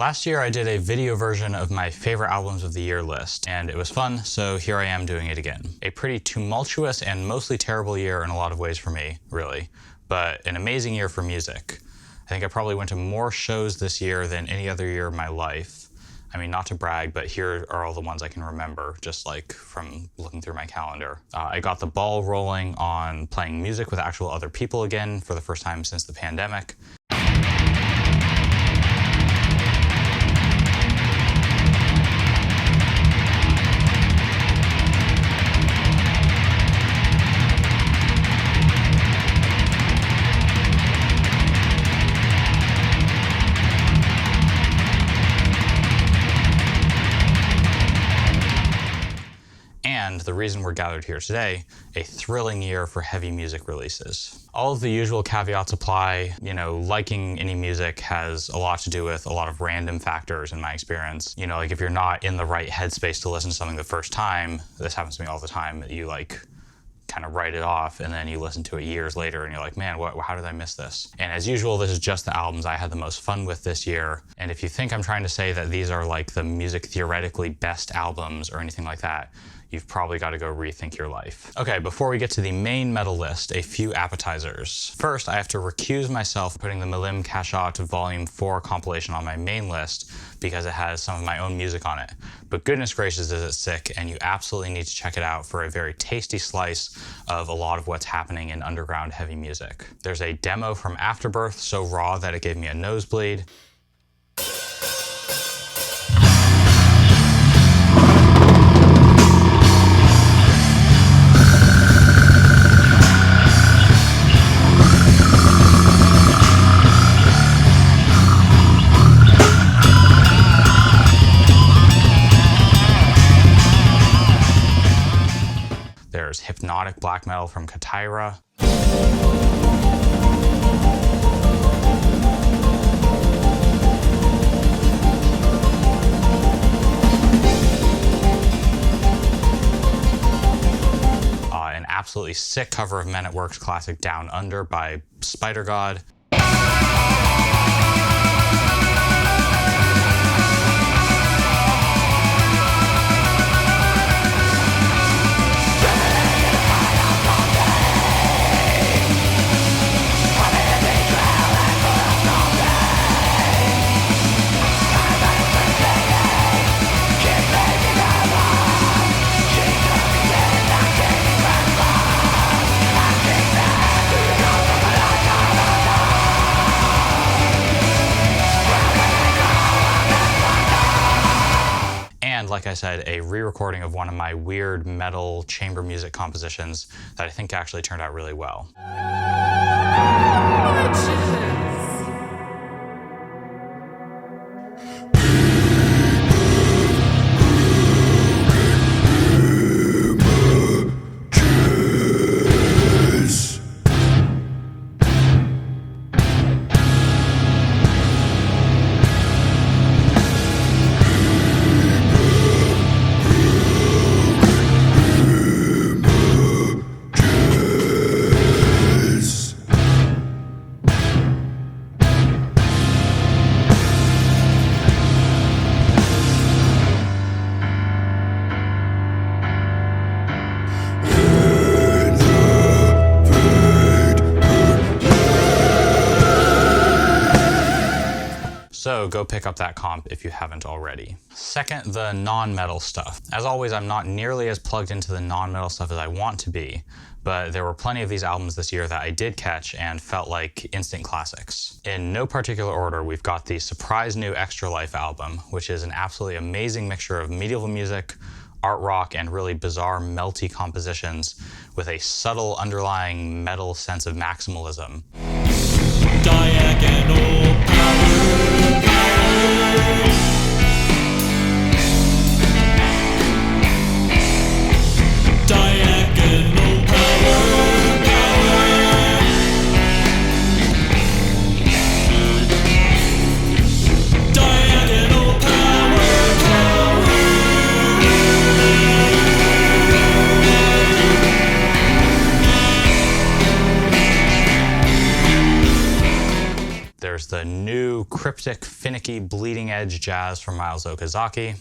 Last year I did a video version of my favorite albums of the year list, and it was fun, so here I am doing it again. A pretty tumultuous and mostly terrible year in a lot of ways for me, really, but an amazing year for music. I think I probably went to more shows this year than any other year of my life. I mean, not to brag, but here are all the ones I can remember, just like from looking through my calendar. I got the ball rolling on playing music with actual other people again for the first time since the pandemic. And the reason we're gathered here today, a thrilling year for heavy music releases. All of the usual caveats apply. You know, liking any music has a lot to do with a lot of random factors in my experience. You know, like if you're not in the right headspace to listen to something the first time, this happens to me all the time, that you like kind of write it off and then you listen to it years later and you're like, man, how did I miss this? And as usual, this is just the albums I had the most fun with this year. And if you think I'm trying to say that these are like the music theoretically best albums or anything like that, you've probably got to go rethink your life. Okay, before we get to the main metal list, a few appetizers. First, I have to recuse myself putting the Milim Kashat Volume 4 compilation on my main list because it has some of my own music on it. But goodness gracious, is it sick, and you absolutely need to check it out for a very tasty slice of a lot of what's happening in underground heavy music. There's a demo from Afterbirth so raw that it gave me a nosebleed. There's hypnotic black metal from Katira. An absolutely sick cover of Men at Work's classic Down Under by Spider God. Like I said, a re-recording of one of my weird metal chamber music compositions that I think actually turned out really well. So go pick up that comp if you haven't already. Second, the non-metal stuff. As always, I'm not nearly as plugged into the non-metal stuff as I want to be, but there were plenty of these albums this year that I did catch and felt like instant classics. In no particular order, we've got the surprise new Extra Life album, which is an absolutely amazing mixture of medieval music, art rock, and really bizarre melty compositions with a subtle underlying metal sense of maximalism. Diagonal power, power. Diagonal power, power. Diagonal power, power. There's the new, cryptic, finicky, bleeding-edge jazz from Miles Okazaki.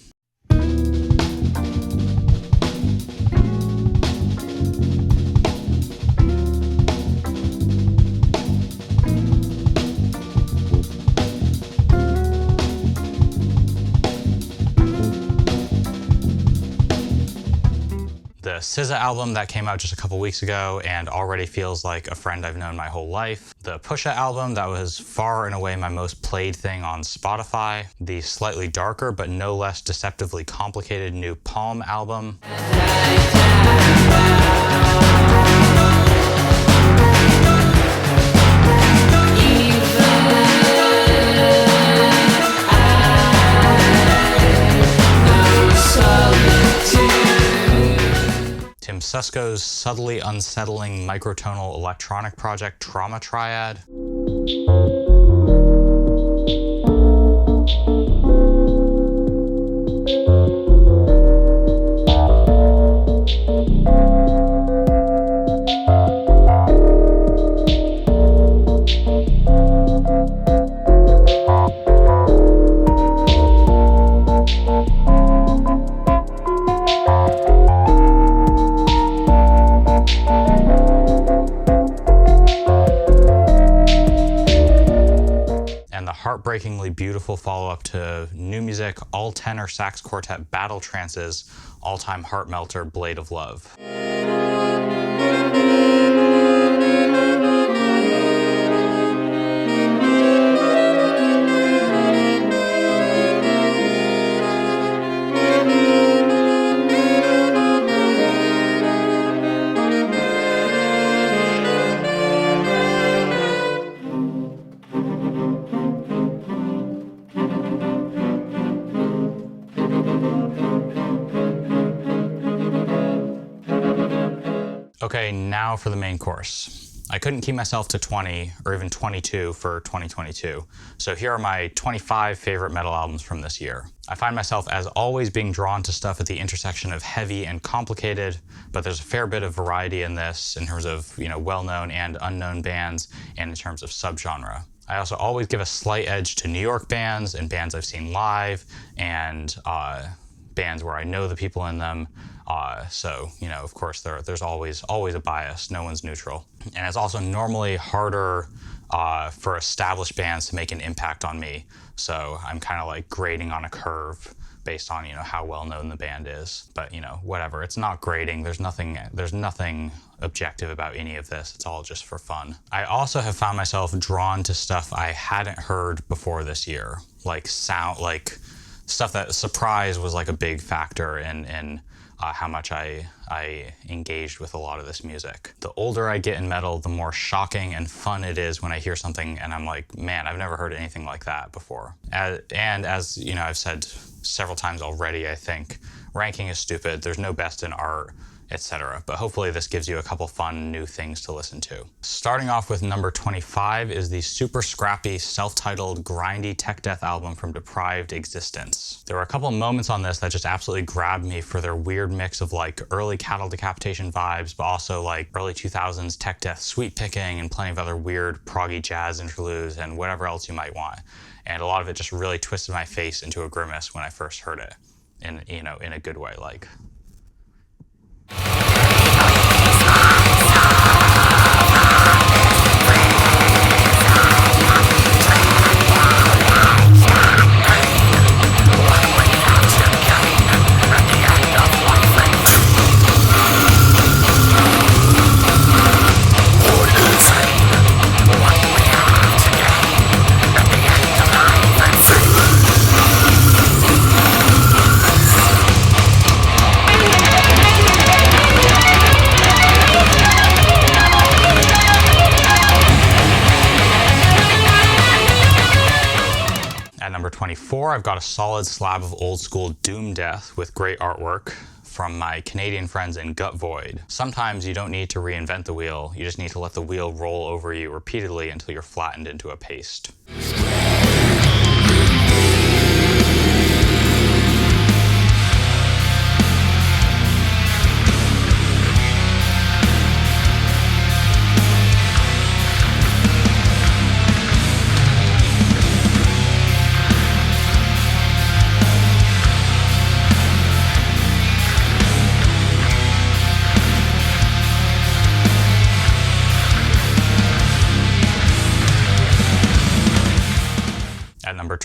The SZA album that came out just a couple weeks ago and already feels like a friend I've known my whole life. The Pusha album that was far and away my most played thing on Spotify. The slightly darker but no less deceptively complicated new Palm album. Tim Susko's subtly unsettling microtonal electronic project Trauma Triad. Heartbreakingly beautiful follow-up to new music, all-tenor sax quartet Battle Trance's all-time heart melter Blade of Love. Okay, now for the main course. I couldn't keep myself to 20 or even 22 for 2022, so here are my 25 favorite metal albums from this year. I find myself, as always, being drawn to stuff at the intersection of heavy and complicated, but there's a fair bit of variety in this in terms of, well-known and unknown bands and in terms of subgenre. I also always give a slight edge to New York bands and bands I've seen live and bands where I know the people in them. So, of course, there's always a bias. No one's neutral. And it's also normally harder for established bands to make an impact on me. So I'm kind of like grading on a curve based on, how well known the band is. But, whatever. It's not grading. There's nothing objective about any of this. It's all just for fun. I also have found myself drawn to stuff I hadn't heard before this year. Like stuff that surprise was like a big factor in how much I engaged with a lot of this music. The older I get in metal, the more shocking and fun it is when I hear something and I'm like, man, I've never heard anything like that before. And as I've said several times already, I think ranking is stupid. There's no best in art, etc. But hopefully this gives you a couple fun new things to listen to. Starting off with number 25 is the super scrappy, self-titled, grindy tech death album from Deprived Existence. There were a couple moments on this that just absolutely grabbed me for their weird mix of like early Cattle Decapitation vibes, but also like early 2000s tech death sweep picking and plenty of other weird proggy jazz interludes and whatever else you might want. And a lot of it just really twisted my face into a grimace when I first heard it, in a good way, like. Number 24, I've got a solid slab of old school doom death with great artwork from my Canadian friends in Gut Void. Sometimes you don't need to reinvent the wheel, you just need to let the wheel roll over you repeatedly until you're flattened into a paste.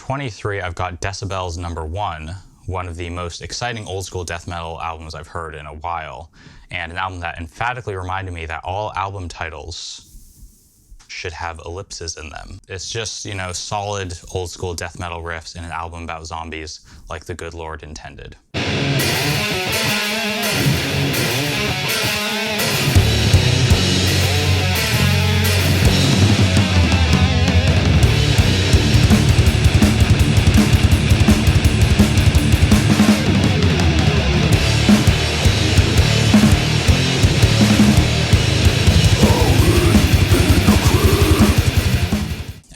23, I've got Decibel's Number 1, one of the most exciting old school death metal albums I've heard in a while, and an album that emphatically reminded me that all album titles should have ellipses in them. It's just, you know, solid old school death metal riffs in an album about zombies like the good Lord intended.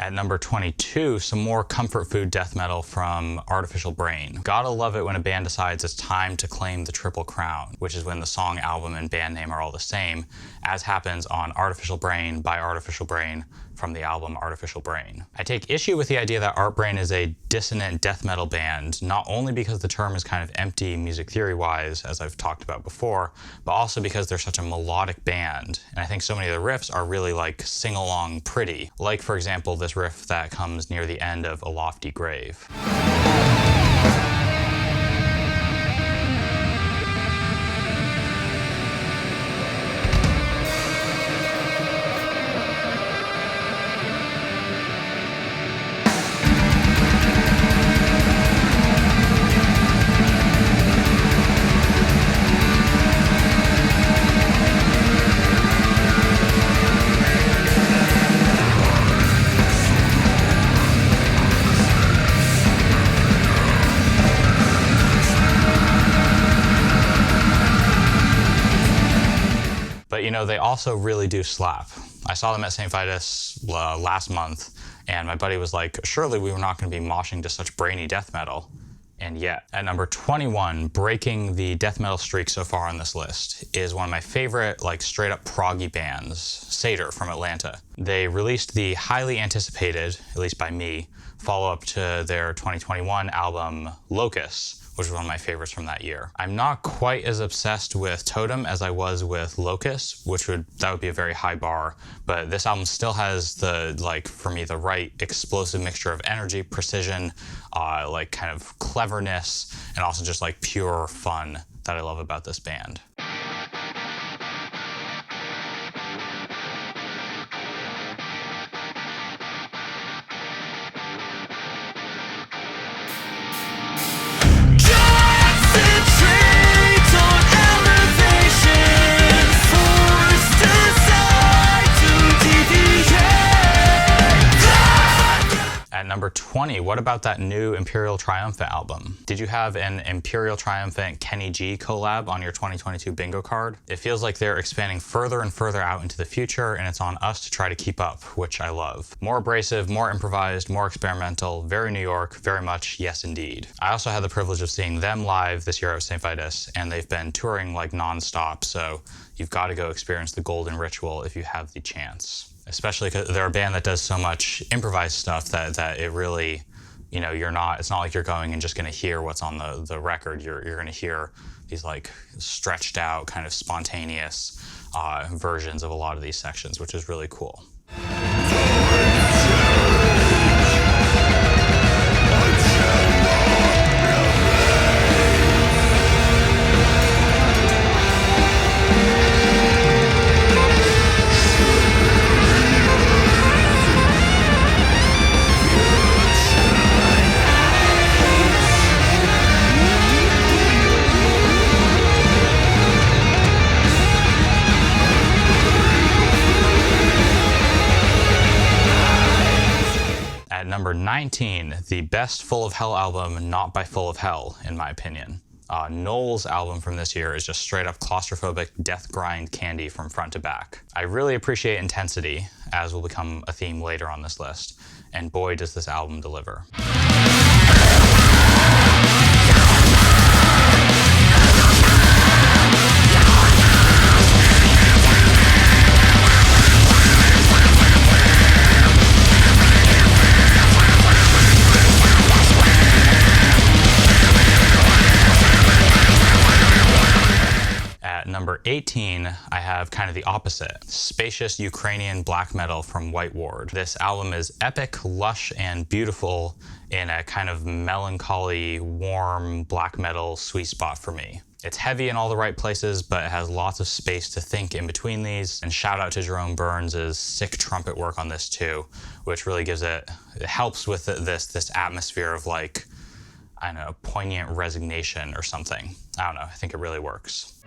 At number 22, some more comfort food death metal from Artificial Brain. Gotta love it when a band decides it's time to claim the Triple Crown, which is when the song, album, and band name are all the same, as happens on Artificial Brain by Artificial Brain from the album Artificial Brain. I take issue with the idea that Art Brain is a dissonant death metal band, not only because the term is kind of empty music theory-wise, as I've talked about before, but also because they're such a melodic band, and I think so many of the riffs are really like sing-along pretty, like for example this riff that comes near the end of A Lofty Grave. But you know, they also really do slap. I saw them at St. Vitus last month, and my buddy was like, surely we were not going to be moshing to such brainy death metal. And yet, at number 21, breaking the death metal streak so far on this list, is one of my favorite, like, straight up proggy bands, Seder from Atlanta. They released the highly anticipated, at least by me, follow-up to their 2021 album, Locus, which was one of my favorites from that year. I'm not quite as obsessed with Totem as I was with Locus, that would be a very high bar, but this album still has the, like, for me, the right explosive mixture of energy, precision, like kind of cleverness, and also just like pure fun that I love about this band. At number 20, what about that new Imperial Triumphant album? Did you have an Imperial Triumphant Kenny G collab on your 2022 bingo card? It feels like they're expanding further and further out into the future, and it's on us to try to keep up, which I love. More abrasive, more improvised, more experimental, very New York, very much yes indeed. I also had the privilege of seeing them live this year at St. Vitus, and they've been touring like non-stop, so you've got to go experience the Golden Ritual if you have the chance. Especially because they're a band that does so much improvised stuff that it really, you know, it's not like you're going and just gonna hear what's on the record. You're gonna hear these like stretched out, kind of spontaneous versions of a lot of these sections, which is really cool. At number 19, the best Full of Hell album not by Full of Hell, in my opinion. Noel's album from this year is just straight up claustrophobic death grind candy from front to back. I really appreciate intensity, as will become a theme later on this list, and boy does this album deliver. Number 18, I have kind of the opposite. Spacious Ukrainian black metal from White Ward. This album is epic, lush, and beautiful, in a kind of melancholy, warm black metal sweet spot for me. It's heavy in all the right places, but it has lots of space to think in between these. And shout out to Jerome Burns' sick trumpet work on this too, which really gives it helps with this atmosphere of like, I don't know, poignant resignation or something. I don't know, I think it really works.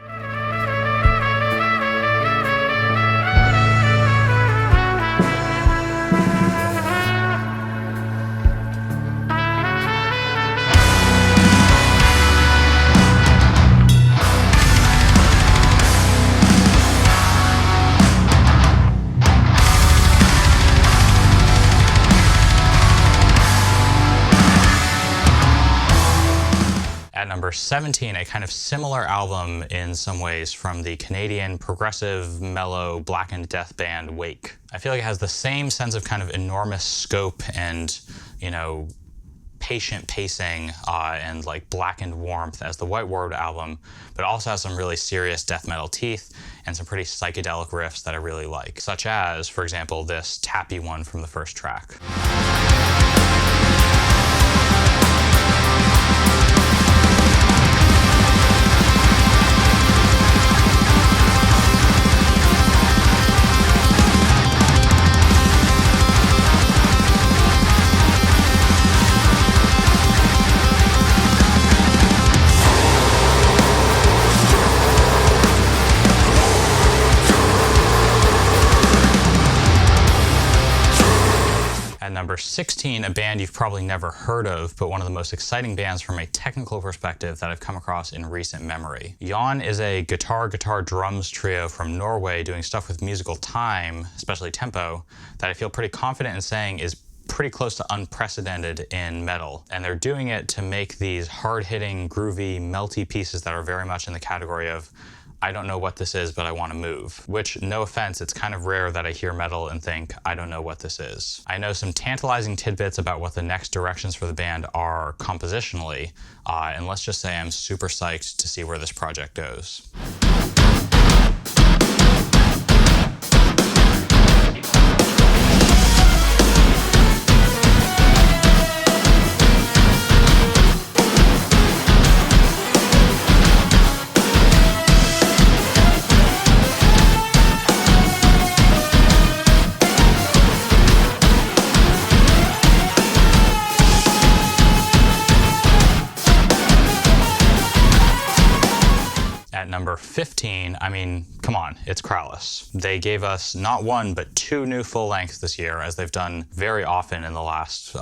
At number 17, a kind of similar album in some ways from the Canadian progressive, mellow, blackened death band Wake. I feel like it has the same sense of kind of enormous scope and, you know, patient pacing and like blackened warmth as the White Ward album, but also has some really serious death metal teeth and some pretty psychedelic riffs that I really like, such as, for example, this tappy one from the first track. Number 16, a band you've probably never heard of, but one of the most exciting bands from a technical perspective that I've come across in recent memory. Jan is a guitar-drums trio from Norway doing stuff with musical time, especially tempo, that I feel pretty confident in saying is pretty close to unprecedented in metal. And they're doing it to make these hard-hitting, groovy, melty pieces that are very much in the category of I don't know what this is, but I want to move. Which, no offense, it's kind of rare that I hear metal and think, I don't know what this is. I know some tantalizing tidbits about what the next directions for the band are compositionally, and let's just say I'm super psyched to see where this project goes. Number 15, I mean, come on, it's Krallice. They gave us not one, but two new full lengths this year, as they've done very often in the last,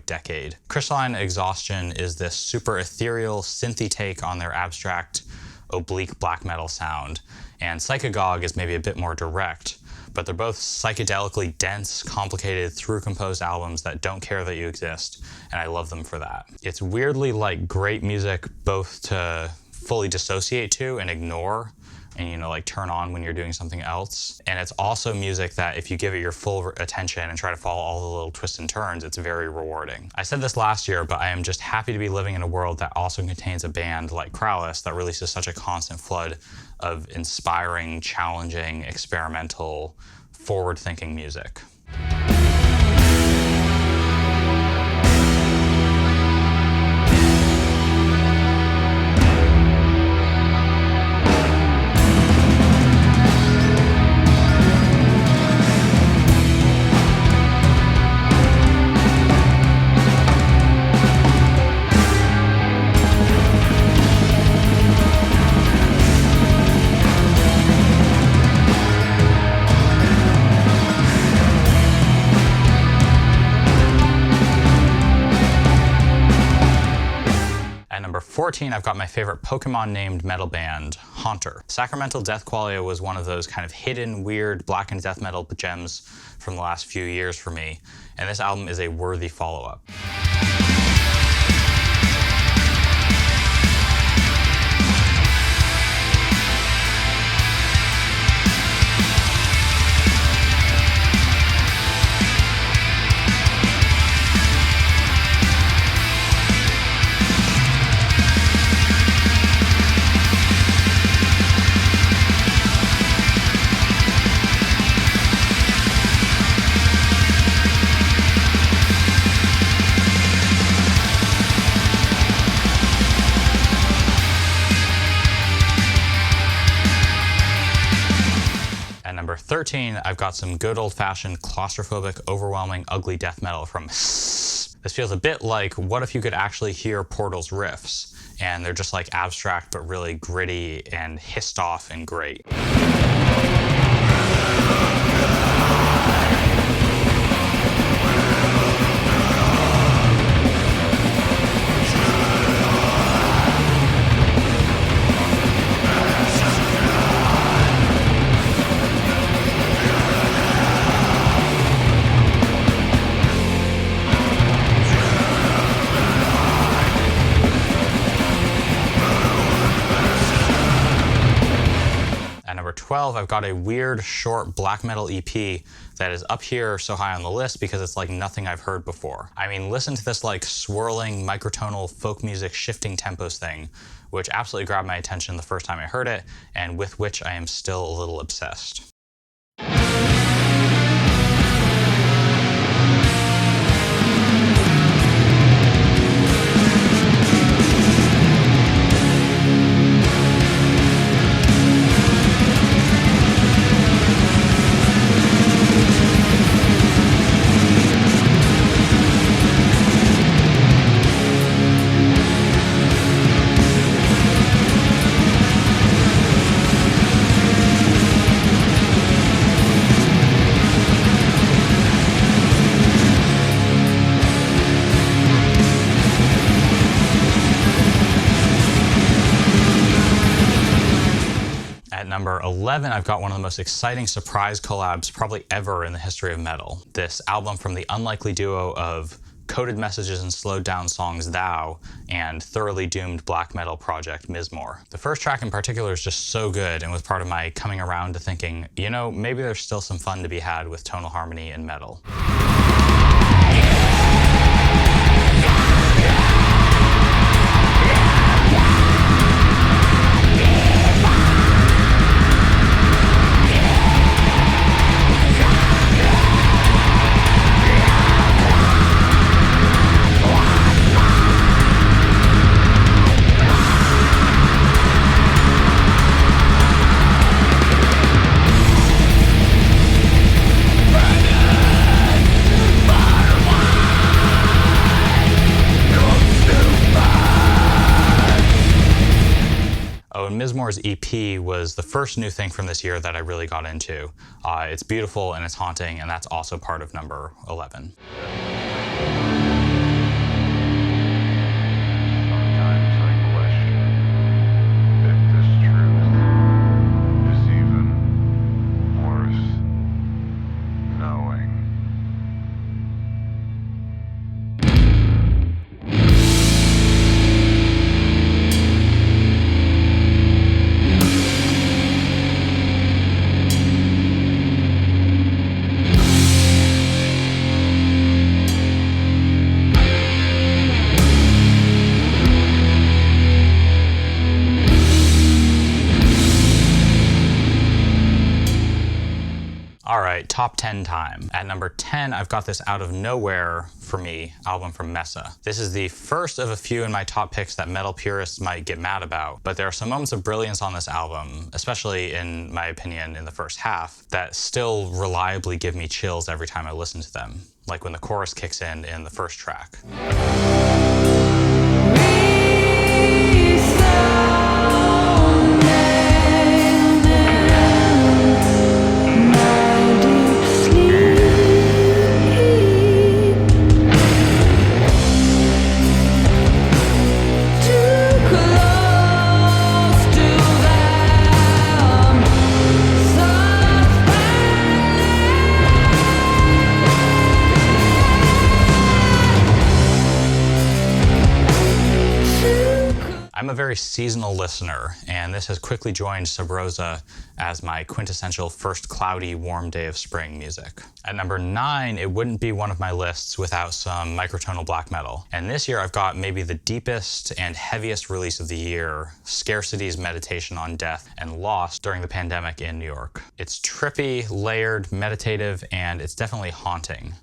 decade. Crystalline Exhaustion is this super ethereal, synthy take on their abstract, oblique black metal sound, and Psychagog is maybe a bit more direct, but they're both psychedelically dense, complicated, through-composed albums that don't care that you exist, and I love them for that. It's weirdly like great music both to fully dissociate to and ignore and, you know, like turn on when you're doing something else. And it's also music that if you give it your full attention and try to follow all the little twists and turns, it's very rewarding. I said this last year, but I am just happy to be living in a world that also contains a band like Krallice that releases such a constant flood of inspiring, challenging, experimental, forward-thinking music. Number 14, I've got my favorite Pokemon-named metal band, Haunter. Sacramental Death Qualia was one of those kind of hidden, weird, blackened death metal gems from the last few years for me, and this album is a worthy follow-up. 13, I've got some good old-fashioned claustrophobic, overwhelming, ugly death metal from This feels a bit like what if you could actually hear Portal's riffs, and they're just like abstract but really gritty and hissed off and great. At number 12, I've got a weird, short black metal EP that is up here so high on the list because it's like nothing I've heard before. I mean, listen to this like swirling, microtonal, folk music shifting tempos thing, which absolutely grabbed my attention the first time I heard it, and with which I am still a little obsessed. At number 11, I've got one of the most exciting surprise collabs probably ever in the history of metal. This album from the unlikely duo of coded messages and slowed down songs Thou and thoroughly doomed black metal project Mizmor. The first track in particular is just so good and was part of my coming around to thinking, you know, maybe there's still some fun to be had with tonal harmony in metal. Mizmor's EP was the first new thing from this year that I really got into. It's beautiful and it's haunting, and that's also part of number 11. Sometimes I question if this truth is even worth knowing. All right, top 10 time. At number 10, I've got this out of nowhere, for me, album from Mesa. This is the first of a few in my top picks that metal purists might get mad about, but there are some moments of brilliance on this album, especially in my opinion in the first half, that still reliably give me chills every time I listen to them, like when the chorus kicks in the first track. I'm a very seasonal listener, and this has quickly joined Sub Rosa as my quintessential first cloudy, warm day of spring music. At number 9, it wouldn't be one of my lists without some microtonal black metal. And this year I've got maybe the deepest and heaviest release of the year, Scarcity's Meditation on Death and Lost during the pandemic in New York. It's trippy, layered, meditative, and it's definitely haunting.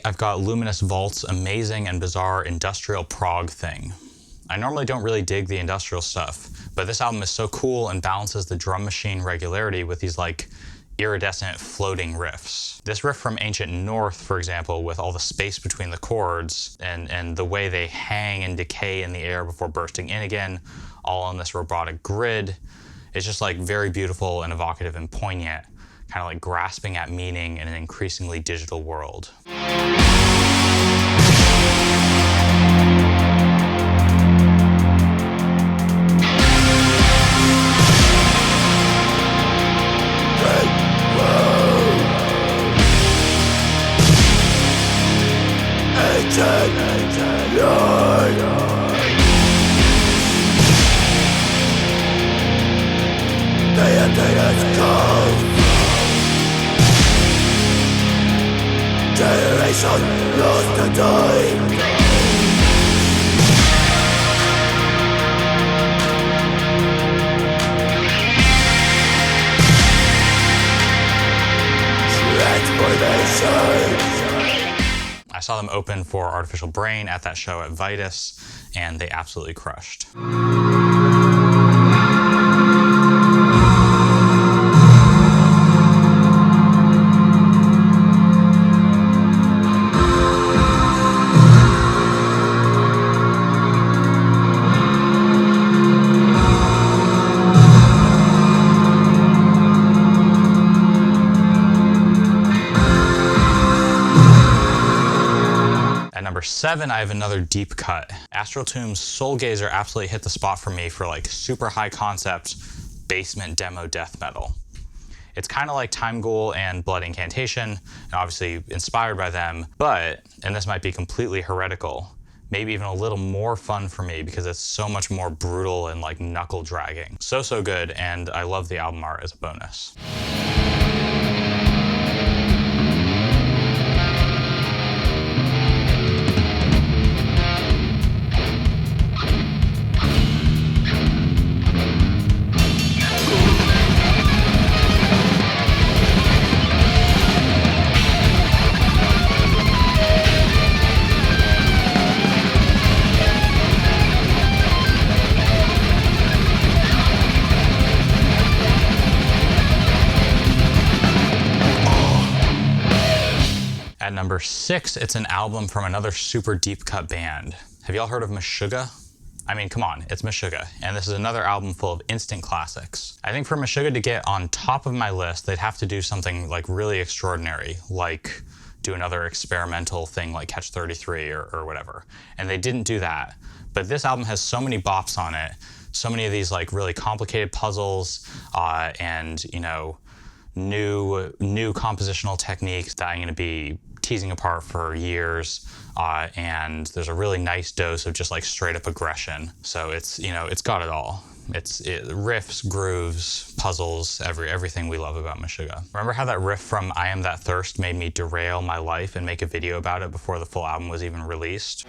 I've got Luminous Vault's amazing and bizarre industrial prog thing. I normally don't really dig the industrial stuff, but this album is so cool and balances the drum machine regularity with these like iridescent floating riffs. This riff from Ancient North, for example, with all the space between the chords and the way they hang and decay in the air before bursting in again, all on this robotic grid, is just like very beautiful and evocative and poignant, kind of like grasping at meaning in an increasingly digital world. Generation lost the time. I saw them open for Artificial Brain at that show at Vitus, and they absolutely crushed. Number 7, I have another deep cut. Astral Tomb's Soul Gazer absolutely hit the spot for me for like super high concept basement demo death metal. It's kind of like Time Ghoul and Blood Incantation, and obviously inspired by them, but, and this might be completely heretical, maybe even a little more fun for me because it's so much more brutal and like knuckle dragging. So good, and I love the album art as a bonus. At number 6, it's an album from another super deep cut band. Have y'all heard of Meshuggah? I mean, come on, it's Meshuggah, and this is another album full of instant classics. I think for Meshuggah to get on top of my list, they'd have to do something like really extraordinary, like do another experimental thing like Catch 33 or whatever. And they didn't do that. But this album has so many bops on it, so many of these like really complicated puzzles, and you know, new compositional techniques that I'm going to be teasing apart for years, and there's a really nice dose of just like straight up aggression. So it's, you know, it's got it all. It's riffs, grooves, puzzles, everything we love about Meshuggah. Remember how that riff from I Am That Thirst made me derail my life and make a video about it before the full album was even released?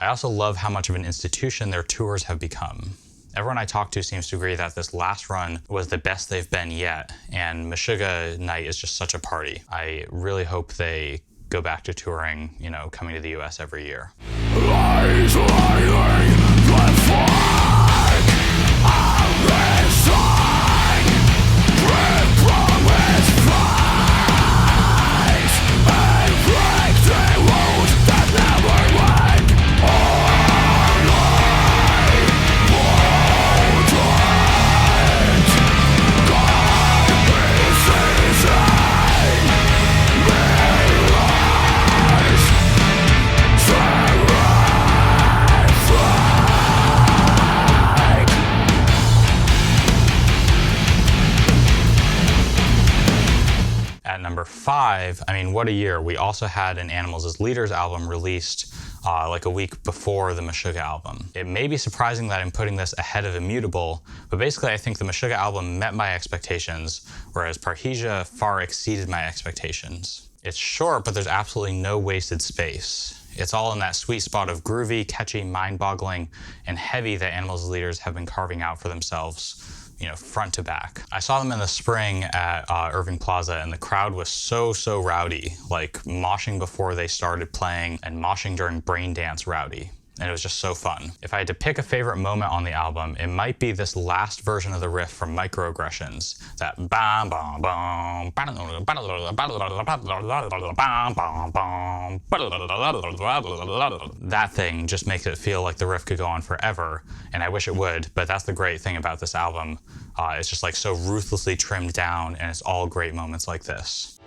I also love how much of an institution their tours have become. Everyone I talk to seems to agree that this last run was the best they've been yet, and Meshuggah Night is just such a party. I really hope they go back to touring, you know, coming to the US every year. Break the wounds that never 5, I mean, what a year. We also had an Animals as Leaders album released like a week before the Meshuggah album. It may be surprising that I'm putting this ahead of Immutable, but basically I think the Meshuggah album met my expectations, whereas Parrhesia far exceeded my expectations. It's short, but there's absolutely no wasted space. It's all in that sweet spot of groovy, catchy, mind-boggling, and heavy that Animals as Leaders have been carving out for themselves, you know, front to back. I saw them in the spring at Irving Plaza, and the crowd was so rowdy, like moshing before they started playing and moshing during Brain Dance rowdy. And it was just so fun. If I had to pick a favorite moment on the album, it might be this last version of the riff from Microaggressions. That bam bam bam, that thing just makes it feel like the riff could go on forever, and I wish it would, but that's the great thing about this album. It's just like so ruthlessly trimmed down, and it's all great moments like this.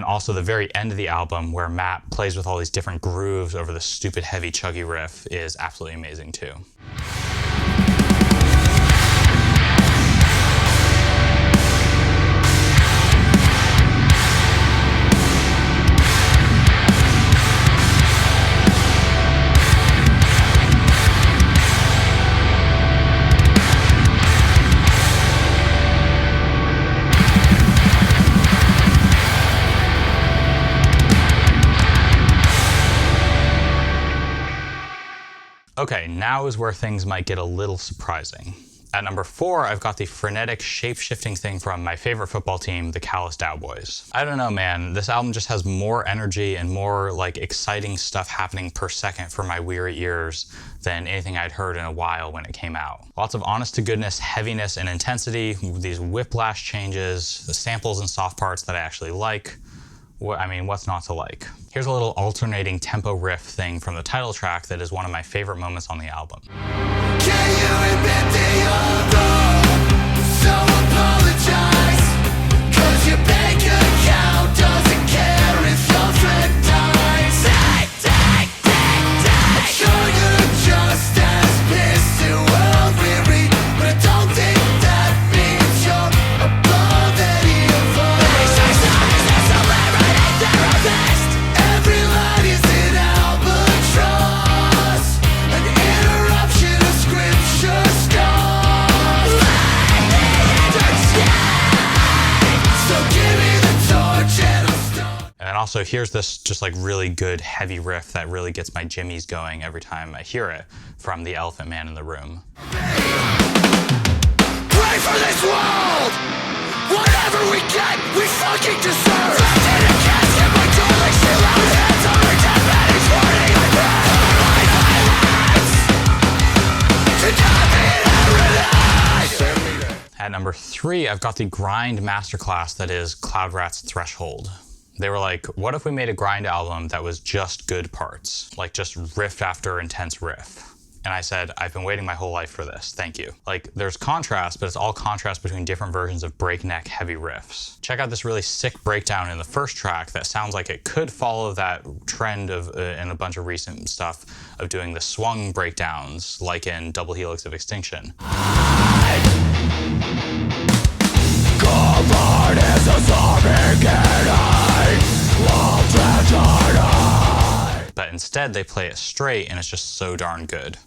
Also, the very end of the album, where Matt plays with all these different grooves over the stupid heavy chuggy riff, is absolutely amazing too. Okay, now is where things might get a little surprising. At number 4, I've got the frenetic, shape-shifting thing from my favorite football team, the Dallas Cowboys. I don't know, man. This album just has more energy and more like exciting stuff happening per second for my weary ears than anything I'd heard in a while when it came out. Lots of honest-to-goodness heaviness and intensity, these whiplash changes, the samples and soft parts that I actually like. I mean, what's not to like? Here's a little alternating tempo riff thing from the title track that is one of my favorite moments on the album. Can you admit that you're wrong? So apologize, 'cause your bank account doesn't care if your friend dies. I'm sure you're just as pissed and world-weary, but I don't think that means you're above any of us. Every line is an albatross, an interruption of scripture stars. So give me the torch and I'll start. And then also here's this just like really good heavy riff that really gets my jimmies going every time I hear it from the Elephant Man in the Room. Pray for this world! Whatever we get, we fucking deserve! Trapped in a casket, my darling, she loud hands on her dead bodies, warning I pray my violence to not be inherited! At number 3, I've got the grind masterclass that is Cloud Rat's Threshold. They were like, what if we made a grind album that was just good parts? Like just riff after intense riff. And I said, I've been waiting my whole life for this, thank you. Like, there's contrast, but it's all contrast between different versions of breakneck heavy riffs. Check out this really sick breakdown in the first track that sounds like it could follow that trend of, in a bunch of recent stuff, of doing the swung breakdowns, like in Double Helix of Extinction. Covered is a zombie getting, love tragedy. But instead, they play it straight, and it's just so darn good.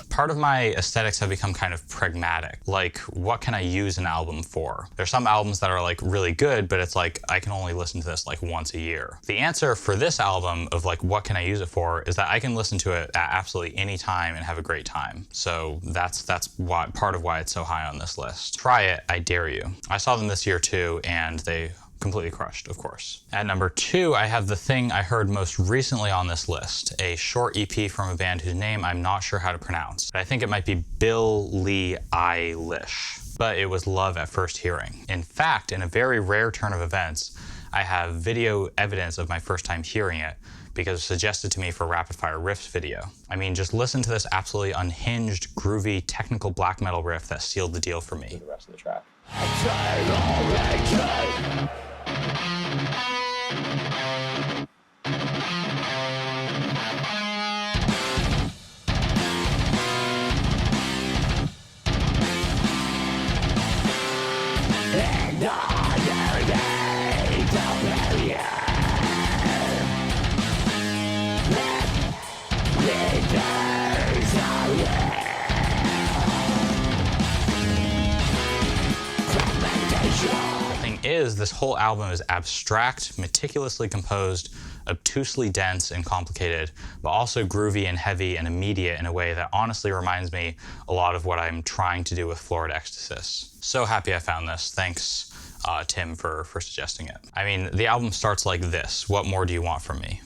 Part of of my aesthetics have become kind of pragmatic. Like, what can I use an album for? There's some albums that are like really good, but it's like, I can only listen to this like once a year. The answer for this album of like, what can I use it for, is that I can listen to it at absolutely any time and have a great time. So that's why, part of why it's so high on this list. Try it, I dare you. I saw them this year too, and they completely crushed, of course. At number 2, I have the thing I heard most recently on this list, a short EP from a band whose name I'm not sure how to pronounce. But I think it might be Billie Eilish. But it was love at first hearing. In fact, in a very rare turn of events, I have video evidence of my first time hearing it, because it was suggested to me for Rapid Fire Riffs video. I mean, just listen to this absolutely unhinged, groovy, technical black metal riff that sealed the deal for me. The rest of the track. This whole album is abstract, meticulously composed, obtusely dense and complicated, but also groovy and heavy and immediate in a way that honestly reminds me a lot of what I'm trying to do with Florid Ecstasis. So happy I found this. Thanks, Tim, for suggesting it. I mean, the album starts like this. What more do you want from me?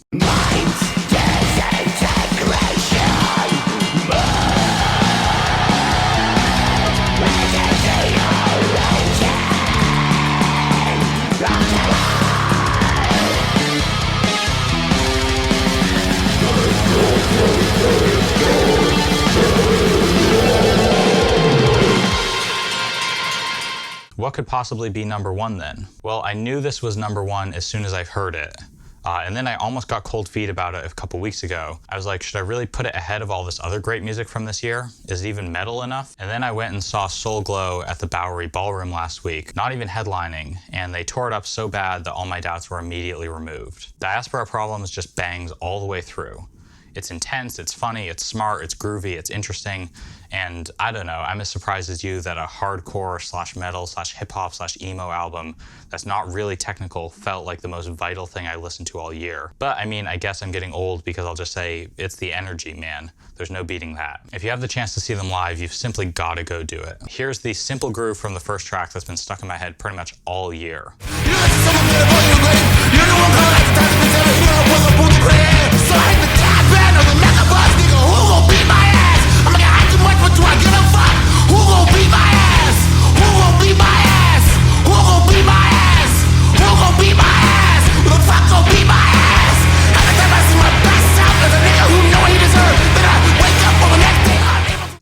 What could possibly be number 1 then? Well, I knew this was number 1 as soon as I heard it. And then I almost got cold feet about it a couple weeks ago. I was like, should I really put it ahead of all this other great music from this year? Is it even metal enough? And then I went and saw Soul Glow at the Bowery Ballroom last week, not even headlining, and they tore it up so bad that all my doubts were immediately removed. Diaspora Problems just bangs all the way through. It's intense, it's funny, it's smart, it's groovy, it's interesting, and I don't know, I'm as surprised as you that a hardcore slash metal slash hip hop slash emo album that's not really technical felt like the most vital thing I listened to all year. But I mean, I guess I'm getting old because I'll just say, it's the energy, man. There's no beating that. If you have the chance to see them live, you've simply gotta go do it. Here's the simple groove from the first track that's been stuck in my head pretty much all year.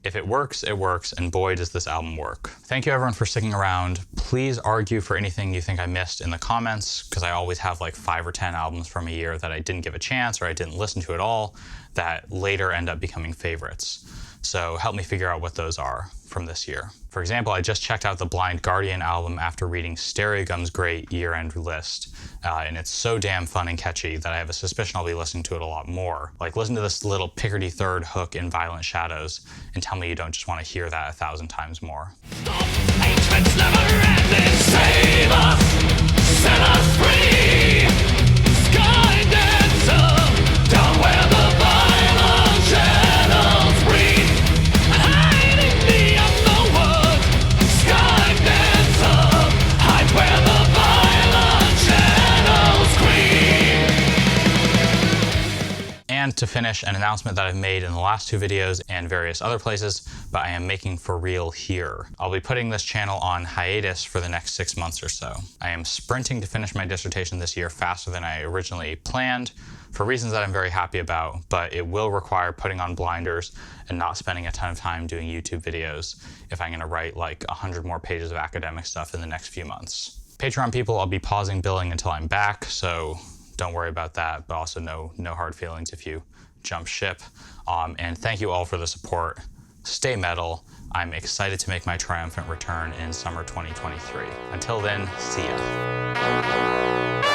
If it works, and boy does this album work. Thank you everyone for sticking around. Please argue for anything you think I missed in the comments, because I always have like 5 or 10 albums from a year that I didn't give a chance or I didn't listen to at all that later end up becoming favorites. So help me figure out what those are from this year. For example, I just checked out the Blind Guardian album after reading Stereogum's great year-end list, and it's so damn fun and catchy that I have a suspicion I'll be listening to it a lot more. Like, listen to this little Picardy third hook in Violent Shadows and tell me you don't just want to hear that 1,000 times more. Ancients never ended. Save us, set us free. Sky dancer, down where the violent shadows breathe. Hiding beyond the woods. Sky dancer, hide where the violent shadows scream. And to finish, an announcement that I've made in the last 2 videos and various other places, but I am making for real here. I'll be putting this channel on hiatus for the next 6 months or so. I am sprinting to finish my dissertation this year faster than I originally planned, for reasons that I'm very happy about, but it will require putting on blinders and not spending a ton of time doing YouTube videos if I'm gonna write like 100 more pages of academic stuff in the next few months. Patreon people, I'll be pausing billing until I'm back, so don't worry about that, but also no hard feelings if you jump ship. And thank you all for the support. Stay metal. I'm excited to make my triumphant return in summer 2023. Until then, see ya.